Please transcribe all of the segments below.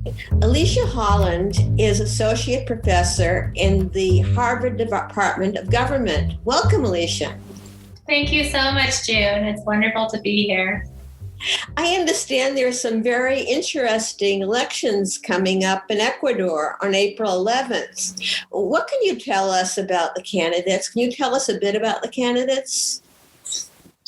Alisha Holland is Associate Professor in the Harvard Department of Government. Welcome, Alisha. Thank you so much, June. It's wonderful to be here. I understand there's some very interesting elections coming up in Ecuador on April 11th. What can you tell us about the candidates? Can you tell us a bit about the candidates?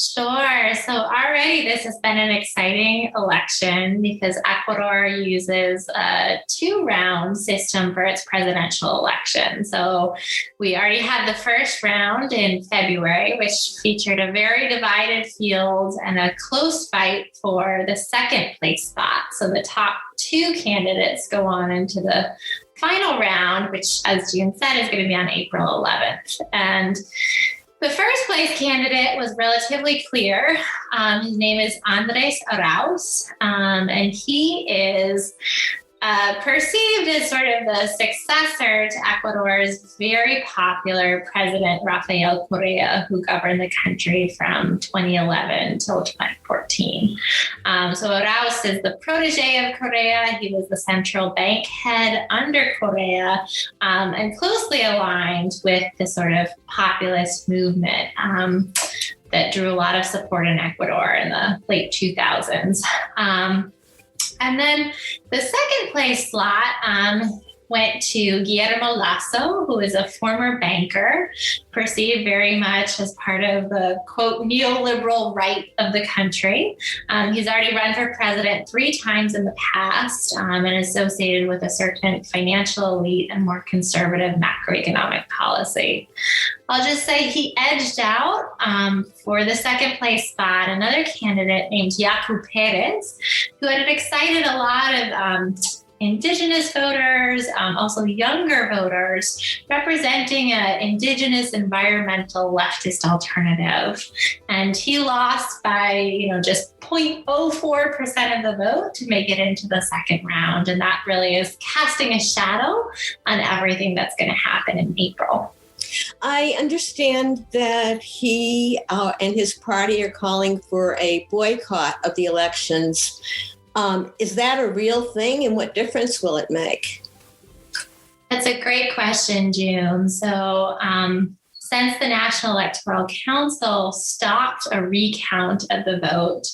Sure. So already this has been an exciting election because Ecuador uses a two-round system for its presidential election. So we already had the first round in February, which featured a very divided field and a close fight for the second place spot. So the top two candidates go on into the final round, which, as June said, is going to be on April 11th. And the first place candidate was relatively clear. His name is Andres Arauz, and he is perceived as sort of the successor to Ecuador's very popular president, Rafael Correa, who governed the country from 2011 till 2014. So Arauz is the protege of Correa. He was the central bank head under Correa and closely aligned with the sort of populist movement that drew a lot of support in Ecuador in the late 2000s. And then the second place slot went to Guillermo Lasso, who is a former banker, perceived very much as part of the, quote, neoliberal right of the country. He's already run for president 3 times in the past and associated with a certain financial elite and more conservative macroeconomic policy. I'll just say he edged out for the second place spot another candidate named Yaku Perez, who had excited a lot of indigenous voters, also younger voters, representing an indigenous environmental leftist alternative. And he lost by, just 0.04% of the vote to make it into the second round. And that really is casting a shadow on everything that's going to happen in April. I understand that he and his party are calling for a boycott of the elections. Is that a real thing, and what difference will it make? That's a great question, June. So since the National Electoral Council stopped a recount of the vote,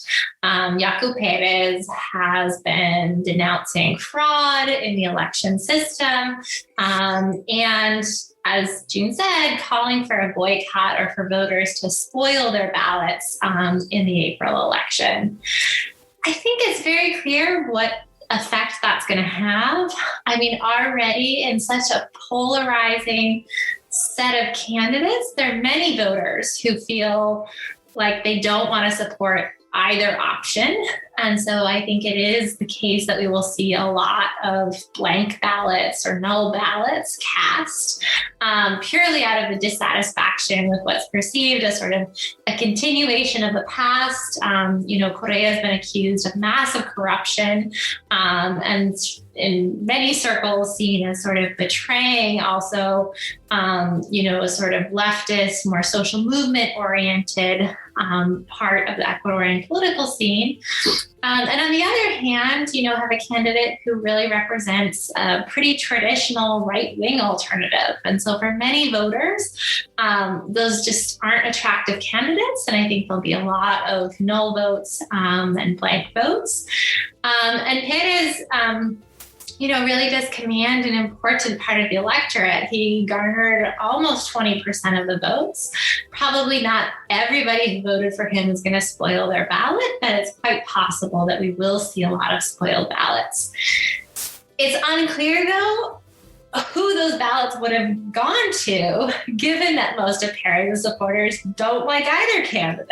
Yaku Perez has been denouncing fraud in the election system and, as June said, calling for a boycott or for voters to spoil their ballots in the April election. I think it's very clear what effect that's going to have. I mean, already in such a polarizing set of candidates, there are many voters who feel like they don't want to support either option. And so I think it is the case that we will see a lot of blank ballots or null ballots cast purely out of the dissatisfaction with what's perceived as sort of a continuation of the past. Correa has been accused of massive corruption and in many circles seen as sort of betraying also, a sort of leftist, more social movement oriented part of the Ecuadorian political scene. And on the other hand, have a candidate who really represents a pretty traditional right-wing alternative. And so for many voters, those just aren't attractive candidates. And I think there'll be a lot of null votes and blank votes. And Perez, really does command an important part of the electorate. He garnered almost 20% of the votes. Probably not everybody who voted for him is going to spoil their ballot, but it's quite possible that we will see a lot of spoiled ballots. It's unclear, though, who those ballots would have gone to, given that most of Perez's supporters don't like either candidate.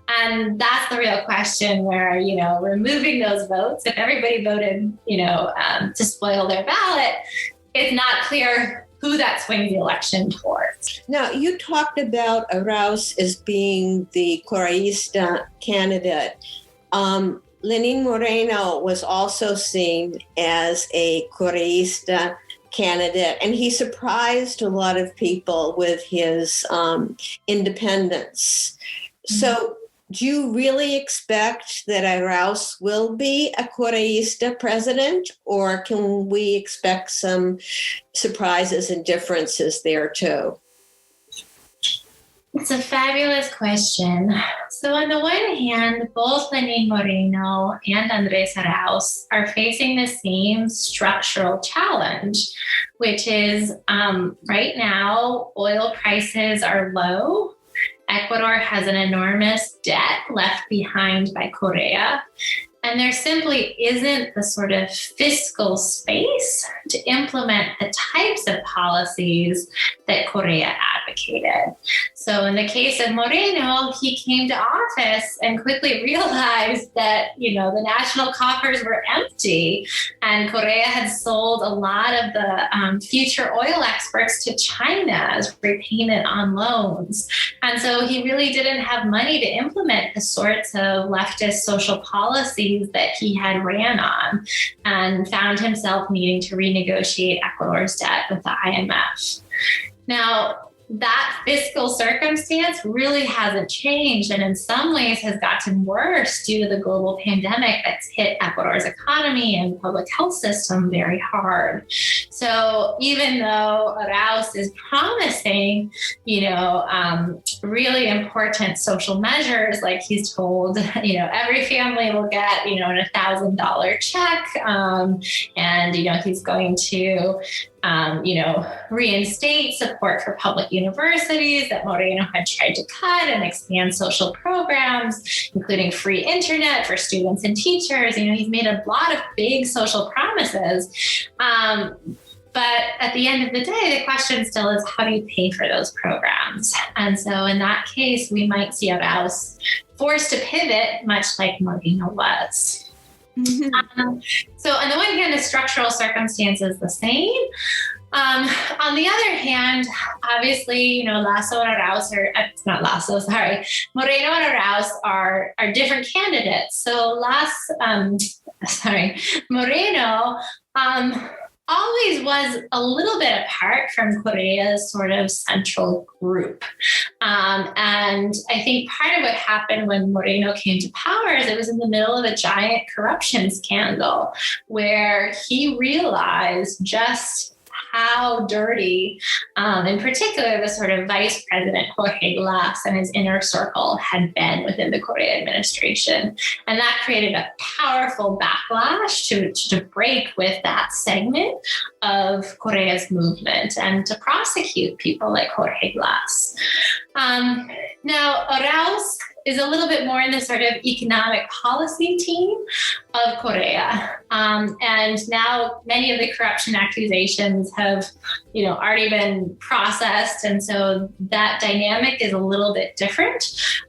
And that's the real question where, removing those votes, if everybody voted, to spoil their ballot, it's not clear who that swings the election towards. Now, you talked about Arauz as being the Correísta candidate. Lenin Moreno was also seen as a Correísta candidate, and he surprised a lot of people with his independence. So do you really expect that Arauz will be a Correísta president, or can we expect some surprises and differences there too? It's a fabulous question. So on the one hand, both Lenin Moreno and Andres Arauz are facing the same structural challenge, which is right now, oil prices are low. Ecuador has an enormous debt left behind by Correa. And there simply isn't the sort of fiscal space to implement the types of policies that Correa advocated. So in the case of Moreno, he came to office and quickly realized that, the national coffers were empty, and Correa had sold a lot of the future oil exports to China as repayment on loans. And so he really didn't have money to implement the sorts of leftist social policies that he had ran on, and found himself needing to renegotiate Ecuador's debt with the IMF. Now, that fiscal circumstance really hasn't changed, and in some ways has gotten worse due to the global pandemic that's hit Ecuador's economy and public health system very hard. So even though Arauz is promising, really important social measures, like he's told, every family will get, an $1,000 check, and he's going to reinstate support for public universities that Moreno had tried to cut, and expand social programs, including free internet for students and teachers. He's made a lot of big social promises. But at the end of the day, the question still is, how do you pay for those programs? And so in that case, we might see Arauz forced to pivot, much like Moreno was. Mm-hmm. So on the one hand, the structural circumstance is the same. On the other hand, obviously, Lasso and Arauz Moreno and Arauz are different candidates. So Moreno always was a little bit apart from Correa's sort of central group. And I think part of what happened when Moreno came to power is it was in the middle of a giant corruption scandal where he realized just how dirty, in particular, the sort of vice president Jorge Glass and his inner circle had been within the Correa administration. And that created a powerful backlash to break with that segment of Correa's movement and to prosecute people like Jorge Glass. Now, Arauz is a little bit more in the sort of economic policy team of Correa. And now many of the corruption accusations have, already been processed. And so that dynamic is a little bit different.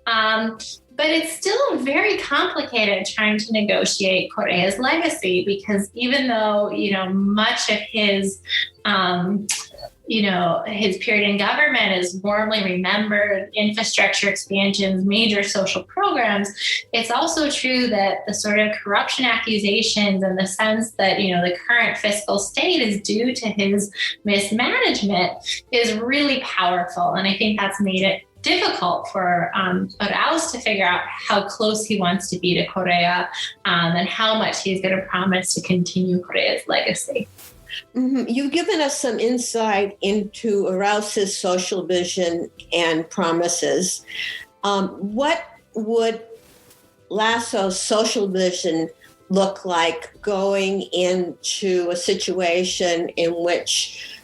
But it's still very complicated trying to negotiate Correa's legacy, because even though, much of his his period in government is warmly remembered, infrastructure expansions, major social programs, it's also true that the sort of corruption accusations and the sense that, the current fiscal state is due to his mismanagement is really powerful. And I think that's made it difficult for Arauz to figure out how close he wants to be to Correa, and how much he's going to promise to continue Correa's legacy. Mm-hmm. You've given us some insight into Arauz's social vision and promises. What would Lasso's social vision look like going into a situation in which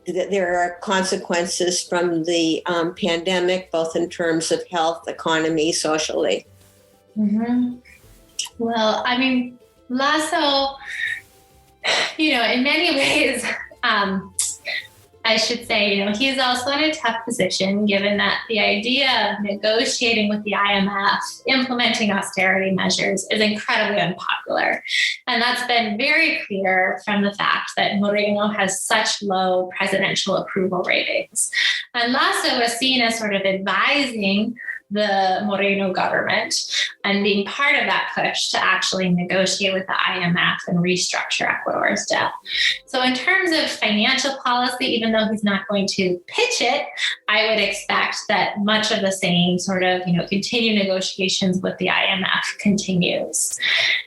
there are consequences from the pandemic, both in terms of health, economy, socially? Mm-hmm. Well, I mean, Lasso, in many ways, I should say, he's also in a tough position, given that the idea of negotiating with the IMF, implementing austerity measures, is incredibly unpopular. And that's been very clear from the fact that Moreno has such low presidential approval ratings. And Lasso was seen as sort of advising the Moreno government and being part of that push to actually negotiate with the IMF and restructure Ecuador's debt. So in terms of financial policy, even though he's not going to pitch it, I would expect that much of the same sort of, continued negotiations with the IMF continues.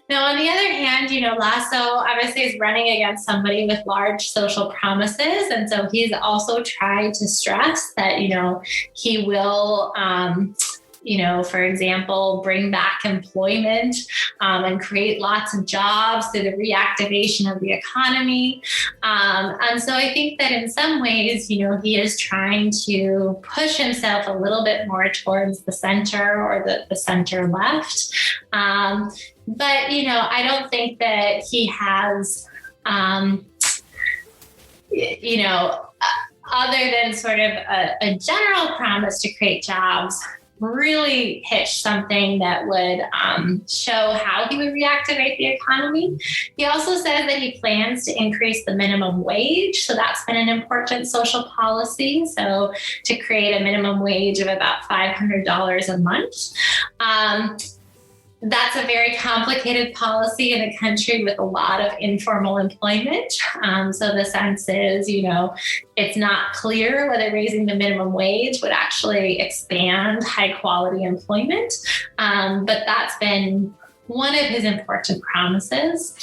Now, on the other hand, Lasso obviously is running against somebody with large social promises. And so he's also tried to stress that, he will, for example, bring back employment and create lots of jobs through the reactivation of the economy. And so I think that in some ways, he is trying to push himself a little bit more towards the center or the center left. But, I don't think that he has, other than sort of a general promise to create jobs, really pitch something that would show how he would reactivate the economy. He also says that he plans to increase the minimum wage. So that's been an important social policy. So to create a minimum wage of about $500 a month. That's a very complicated policy in a country with a lot of informal employment. So the sense is, it's not clear whether raising the minimum wage would actually expand high quality employment. But that's been one of his important promises.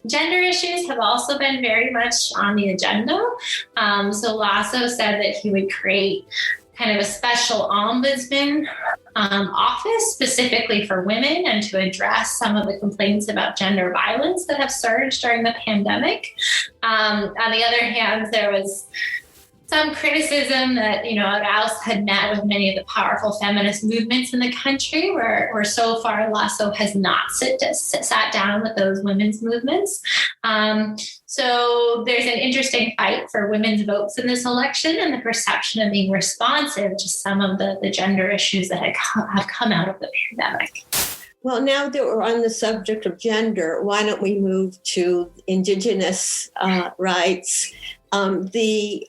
Gender issues have also been very much on the agenda. So Lasso said that he would create kind of a special ombudsman office specifically for women and to address some of the complaints about gender violence that have surged during the pandemic. On the other hand, there was some criticism that, Arauz had met with many of the powerful feminist movements in the country, where so far Lasso has not sat down with those women's movements. So there's an interesting fight for women's votes in this election and the perception of being responsive to some of the gender issues that have come out of the pandemic. Well, now that we're on the subject of gender, why don't we move to Indigenous rights? The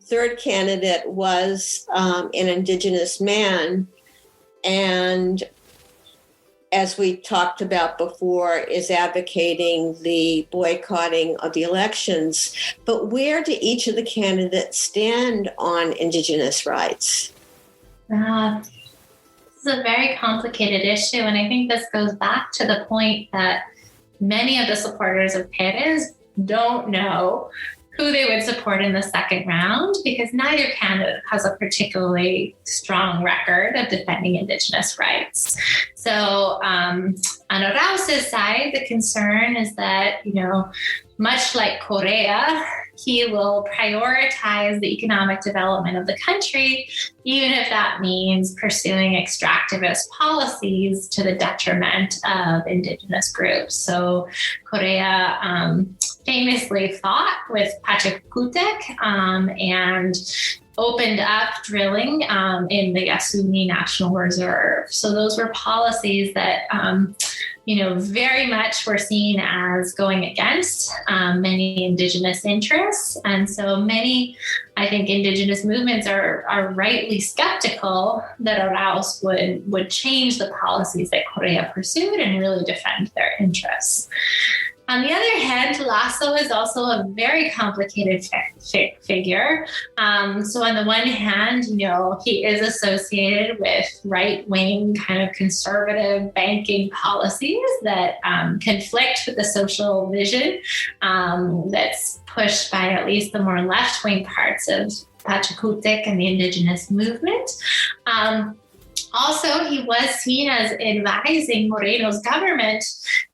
third candidate was an Indigenous man, and as we talked about before, is advocating the boycotting of the elections. But where do each of the candidates stand on Indigenous rights? This is a very complicated issue, and I think this goes back to the point that many of the supporters of Perez don't know who they would support in the second round, because neither candidate has a particularly strong record of defending Indigenous rights. So on Arauz's side, the concern is that, much like Correa, he will prioritize the economic development of the country, even if that means pursuing extractivist policies to the detriment of Indigenous groups. So Correa famously fought with Pachacutec and opened up drilling in the Yasuni National Reserve. So those were policies that, very much were seen as going against many Indigenous interests. And so many, I think, Indigenous movements are rightly skeptical that Arauz would change the policies that Correa pursued and really defend their interests. On the other hand, Lasso is also a very complicated figure. So on the one hand, he is associated with right-wing kind of conservative banking policies that conflict with the social vision that's pushed by at least the more left-wing parts of Pachacutec and the Indigenous movement. Also, he was seen as advising Moreno's government,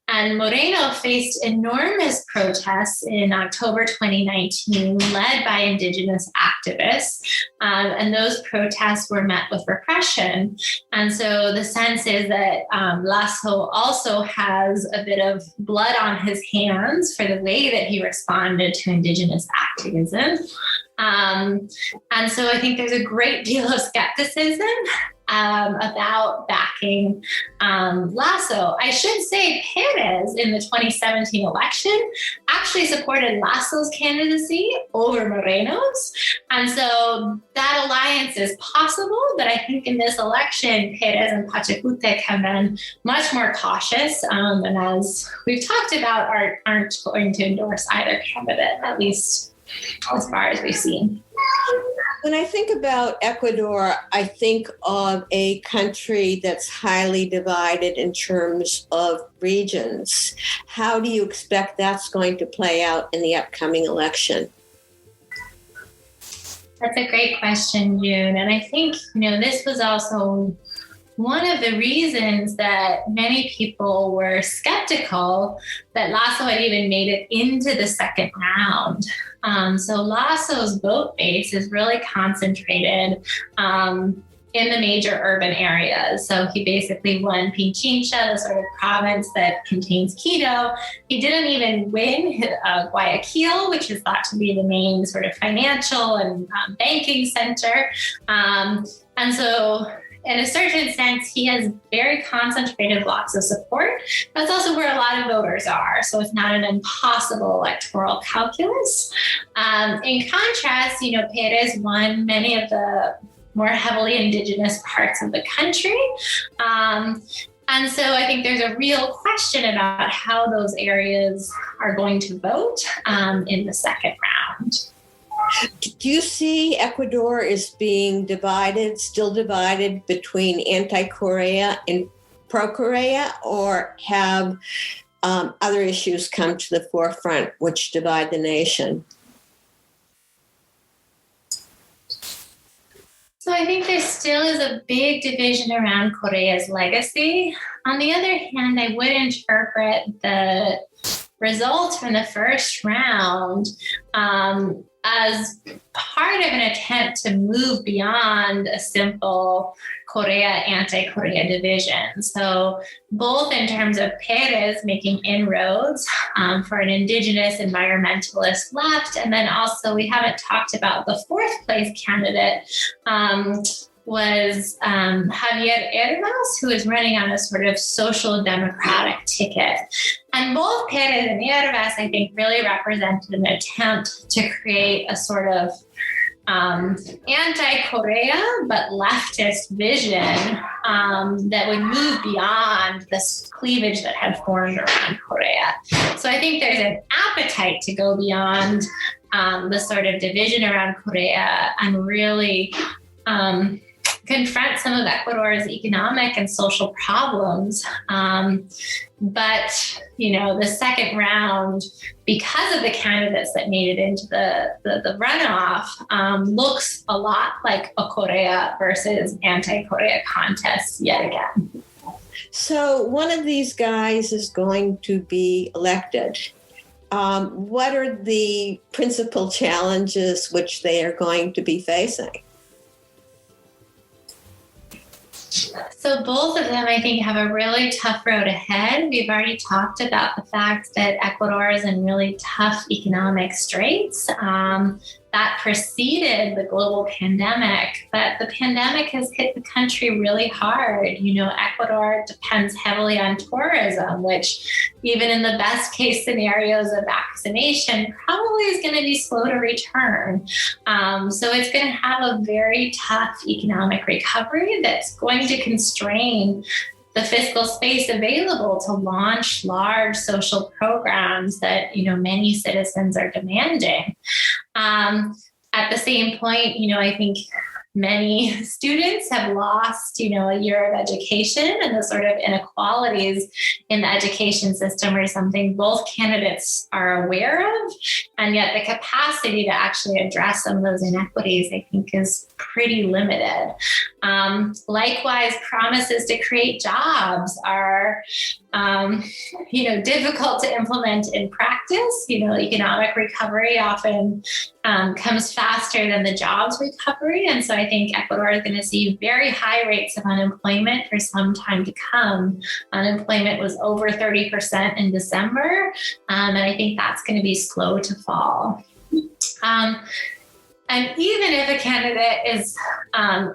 and Moreno faced enormous protests in October 2019, led by Indigenous activists. And those protests were met with repression. And so the sense is that Lasso also has a bit of blood on his hands for the way that he responded to Indigenous activism. And so I think there's a great deal of skepticism about backing Lasso. I should say Perez in the 2017 election actually supported Lasso's candidacy over Moreno's. And so that alliance is possible, but I think in this election, Perez and Pachacutec have been much more cautious. And as we've talked about, aren't going to endorse either candidate, at least as far as we've seen. When I think about Ecuador, I think of a country that's highly divided in terms of regions. How do you expect that's going to play out in the upcoming election? That's a great question, June. And I think, this was also one of the reasons that many people were skeptical that Lasso had even made it into the second round. So Lasso's vote base is really concentrated in the major urban areas. So he basically won Pichincha, the sort of province that contains Quito. He didn't even win Guayaquil, which is thought to be the main sort of financial and banking center. And so in a certain sense, he has very concentrated blocks of support. That's also where a lot of voters are. So it's not an impossible electoral calculus. In contrast, Perez won many of the more heavily indigenous parts of the country. And so I think there's a real question about how those areas are going to vote in the second round. Do you see Ecuador as being still divided between anti-Correa and pro-Correa, or have other issues come to the forefront which divide the nation? So I think there still is a big division around Correa's legacy. On the other hand, I would interpret the results from the first round as part of an attempt to move beyond a simple Correa, anti-Correa division. So both in terms of Perez making inroads for an indigenous environmentalist left, and then also we haven't talked about the fourth place candidate, was Javier Hervas, who is running on a sort of social democratic ticket. And both Perez and Hervas, I think, really represented an attempt to create a sort of anti-Correa but leftist vision that would move beyond this cleavage that had formed around Correa. So I think there's an appetite to go beyond the sort of division around Correa and really confront some of Ecuador's economic and social problems. But, the second round, because of the candidates that made it into the runoff, looks a lot like a Correa versus anti-Correa contest yet again. So one of these guys is going to be elected. What are the principal challenges which they are going to be facing? So both of them, I think, have a really tough road ahead. We've already talked about the fact that Ecuador is in really tough economic straits. That preceded the global pandemic, but the pandemic has hit the country really hard. Ecuador depends heavily on tourism, which even in the best case scenarios of vaccination probably is going to be slow to return. So it's going to have a very tough economic recovery that's going to constrain the fiscal space available to launch large social programs that, many citizens are demanding. At the same point, I think many students have lost, a year of education, and the sort of inequalities in the education system are something both candidates are aware of. And yet the capacity to actually address some of those inequities, I think, is pretty limited. Likewise, promises to create jobs are, difficult to implement in practice. Economic recovery often comes faster than the jobs recovery. And so I think Ecuador is going to see very high rates of unemployment for some time to come. Unemployment was over 30% in December. And I think that's going to be slow to fall. And even if a candidate is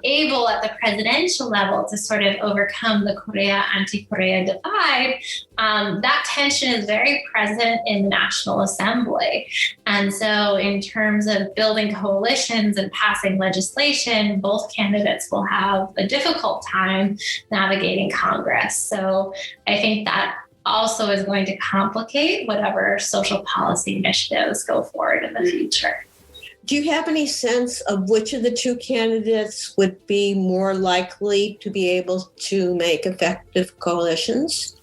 able at the presidential level to sort of overcome the Korea, anti-Korea divide, that tension is very present in the National Assembly. And so in terms of building coalitions and passing legislation, both candidates will have a difficult time navigating Congress. So I think that also is going to complicate whatever social policy initiatives go forward in the future. Do you have any sense of which of the two candidates would be more likely to be able to make effective coalitions?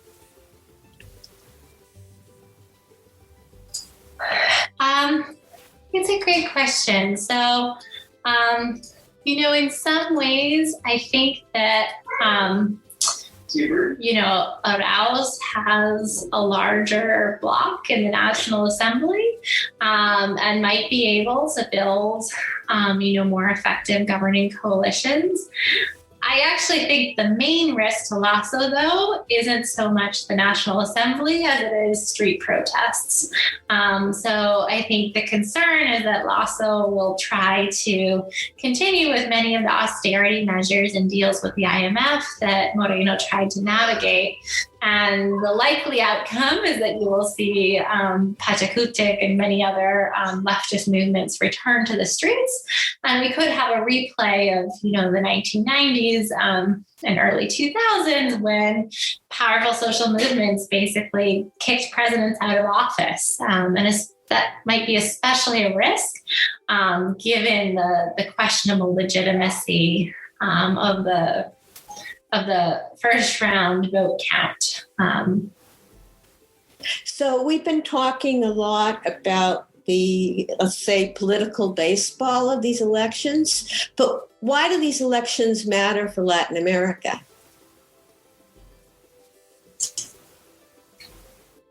It's a great question. So, in some ways, I think that, Arauz has a larger bloc in the National Assembly and might be able to build, more effective governing coalitions. I actually think the main risk to Lasso, though, isn't so much the National Assembly as it is street protests. So I think the concern is that Lasso will try to continue with many of the austerity measures and deals with the IMF that Moreno tried to navigate. And the likely outcome is that you will see Pachakutik and many other leftist movements return to the streets. And we could have a replay of, the 1990s and early 2000s when powerful social movements basically kicked presidents out of office. That might be especially a risk given the questionable legitimacy of the first round vote count. So we've been talking a lot about the, let's say, political baseball of these elections, but why do these elections matter for Latin America?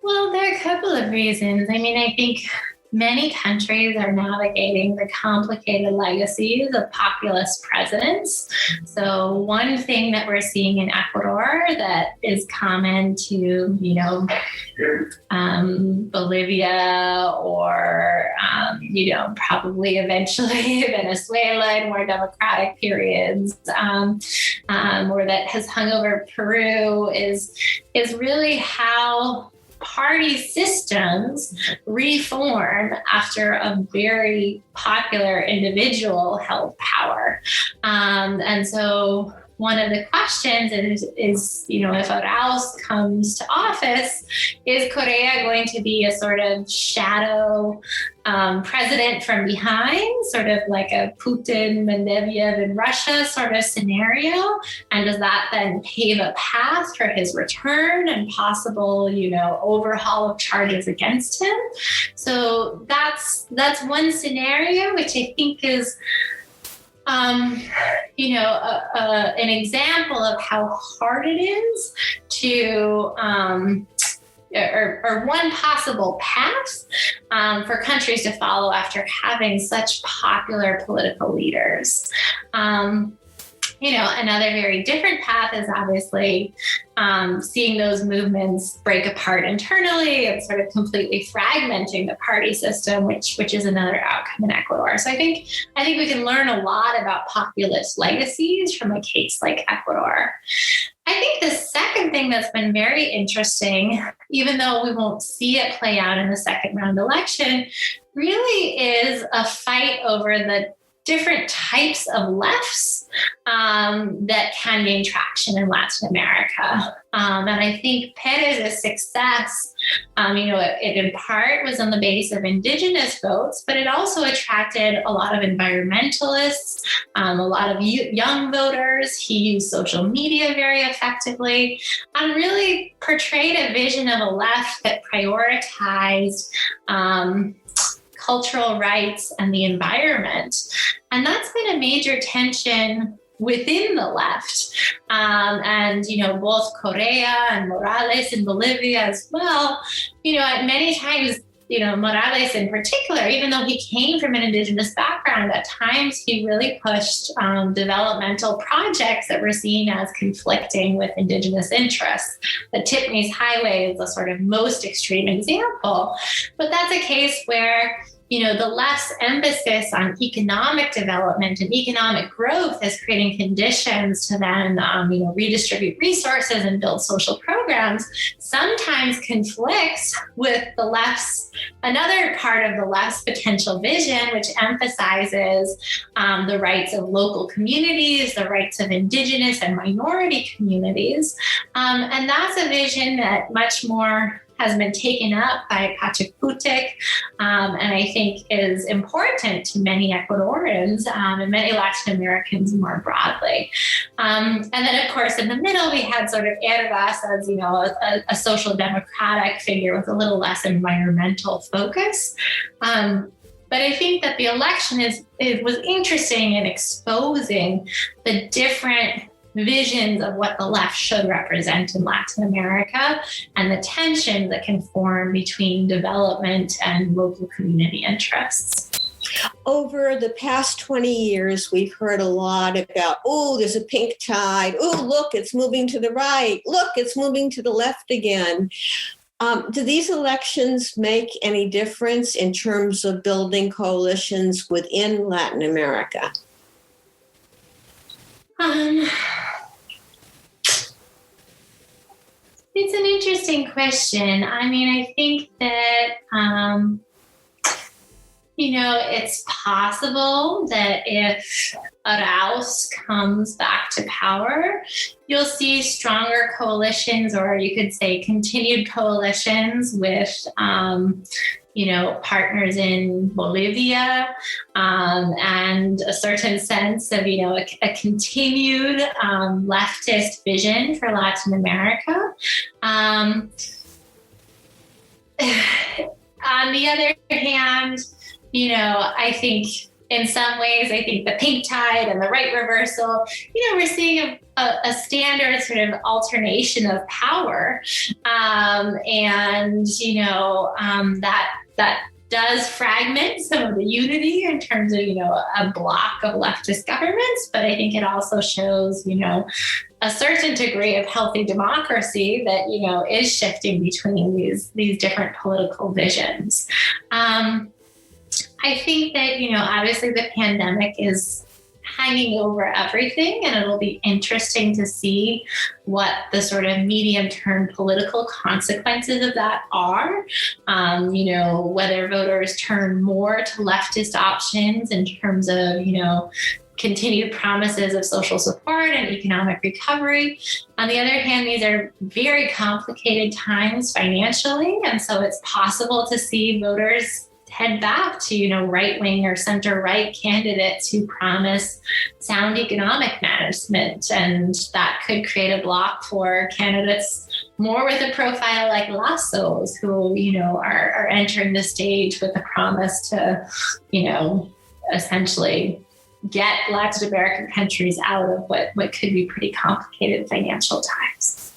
Well, there are a couple of reasons. I mean, I think many countries are navigating the complicated legacies of populist presidents. So one thing that we're seeing in Ecuador that is common to, Bolivia or, probably eventually Venezuela in more democratic periods, or that has hung over Peru is really how party systems reform after a very popular individual held power. And so one of the questions is, if Arauz comes to office, is Correa going to be a sort of shadow president from behind, sort of like a Putin, Medvedev in Russia sort of scenario? And does that then pave a path for his return and possible, overhaul of charges against him? So that's one scenario, which I think is an example of how hard it is to, or one possible path for countries to follow after having such popular political leaders. Another very different path is obviously seeing those movements break apart internally and sort of completely fragmenting the party system, which is another outcome in Ecuador. So I think we can learn a lot about populist legacies from a case like Ecuador. I think the second thing that's been very interesting, even though we won't see it play out in the second round election, really is a fight over the different types of lefts that can gain traction in Latin America. And I think Perez's success, it in part was on the base of indigenous votes, but it also attracted a lot of environmentalists, a lot of young voters. He used social media very effectively and really portrayed a vision of a left that prioritized cultural rights and the environment. And that's been a major tension within the left. And both Correa and Morales in Bolivia as well, at many times, Morales in particular, even though he came from an indigenous background, at times he really pushed developmental projects that were seen as conflicting with indigenous interests. The Tipney's Highway is the sort of most extreme example, but that's a case where the left's emphasis on economic development and economic growth as creating conditions to then, redistribute resources and build social programs sometimes conflicts with another part of the left's potential vision, which emphasizes the rights of local communities, the rights of indigenous and minority communities. And that's a vision that much more has been taken up by Pachakutik, and I think is important to many Ecuadorians and many Latin Americans more broadly. And then, of course, in the middle, we had sort of Ervas as, a social democratic figure with a little less environmental focus. But I think that the election was interesting in exposing the different visions of what the left should represent in Latin America and the tension that can form between development and local community interests. Over the past 20 years, we've heard a lot about, there's a pink tide. Look, it's moving to the right. Look, it's moving to the left again. Do these elections make any difference in terms of building coalitions within Latin America? It's an interesting question. I mean, I think that, it's possible that if Arauz comes back to power, you'll see stronger coalitions, or you could say continued coalitions with, partners in Bolivia, and a certain sense of, a continued leftist vision for Latin America. On the other hand, I think in some ways, I think the pink tide and the right reversal, we're seeing a standard sort of alternation of power. That does fragment some of the unity in terms of, a block of leftist governments. But I think it also shows, a certain degree of healthy democracy that, is shifting between these different political visions. I think that, obviously the pandemic is hanging over everything, and it'll be interesting to see what the sort of medium-term political consequences of that are. Whether voters turn more to leftist options in terms of, continued promises of social support and economic recovery. On the other hand, these are very complicated times financially, and so it's possible to see voters head back to, right-wing or center-right candidates who promise sound economic management. And that could create a block for candidates more with a profile like Lasso's, who, are entering the stage with a promise to, essentially get Latin American countries out of what could be pretty complicated financial times.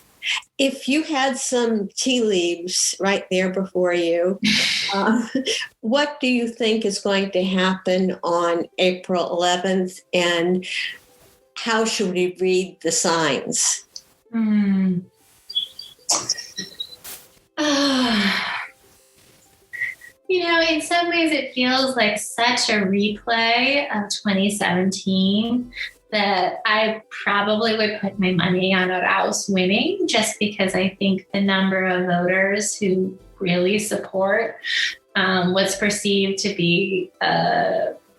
If you had some tea leaves right there before you, what do you think is going to happen on April 11th, and how should we read the signs? In some ways it feels like such a replay of 2017 that I probably would put my money on Arauz winning, just because I think the number of voters who really support what's perceived to be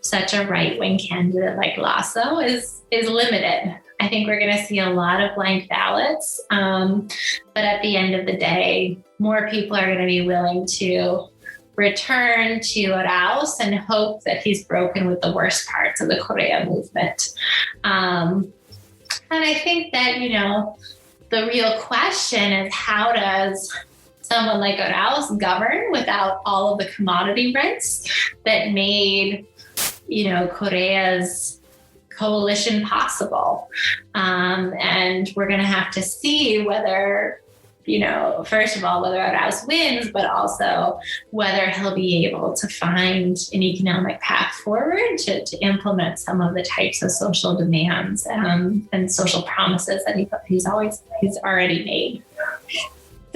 such a right-wing candidate like Lasso is limited. I think we're going to see a lot of blank ballots, but at the end of the day, more people are going to be willing to return to Arauz and hope that he's broken with the worst parts of the Correa movement. And I think that, the real question is, how does someone like Arauz govern without all of the commodity rents that made, Correa's coalition possible? And we're going to have to see whether, first of all, whether Arauz wins, but also whether he'll be able to find an economic path forward to implement some of the types of social demands and social promises that he's already made.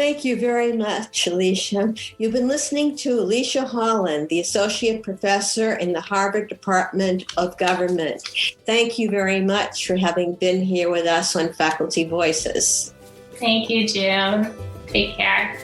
Thank you very much, Alisha. You've been listening to Alisha Holland, the Associate Professor in the Harvard Department of Government. Thank you very much for having been here with us on Faculty Voices. Thank you, June. Take care.